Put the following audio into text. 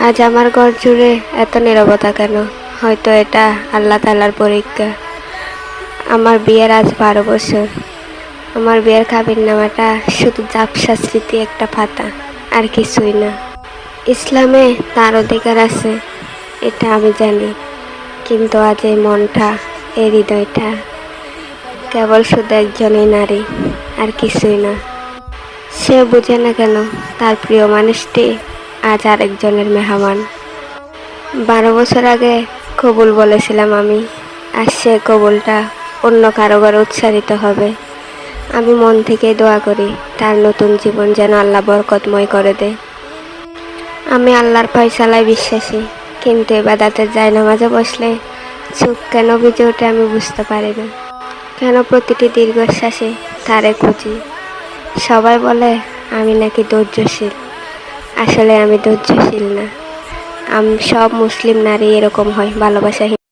আজ আমার ঘর জুড়ে এত নীরবতা কেন? হয়তো এটা আল্লাহ তাআলার পরীক্ষা। আমার বিয়ের আজ 12 বছর। আমার বিয়ের কাবিননামাটা শুধু ঝাপসা স্মৃতি, একটা পাতা, আর কিছুই না। ইসলামে তার অধিকার আছে, এটা আমি জানি, কিন্তু আজ এই মনটা, এই হৃদয়টা কেবল শুধু একজনই নারী, আর কিছুই না। সে বুঝে না কেন তার প্রিয় মানুষটি আজ আরেকজনের মেহমান। 12 বছর আগে কবুল বলেছিলাম আমি, আর সে কবুলটা অন্য কারো ঘরে উচ্চারিত হবে। আমি মন থেকে দোয়া করি তার নতুন জীবন যেন আল্লাহ বরকতময় করে দেয়। আমি আল্লাহর ফয়সালায় বিশ্বাসী, কিন্তু ইবাদতের জায়নামাজে বসলে চোখ কেন ভিজে ওঠে আমি বুঝতে পারি না। কেন প্রতিটি দীর্ঘশ্বাসে তারে খুঁজি। সবাই বলে আমি নাকি ধৈর্যশীল, আসলে আমি ধৈর্যশীল না। সব মুসলিম নারী এরকম হয়, ভালোবাসা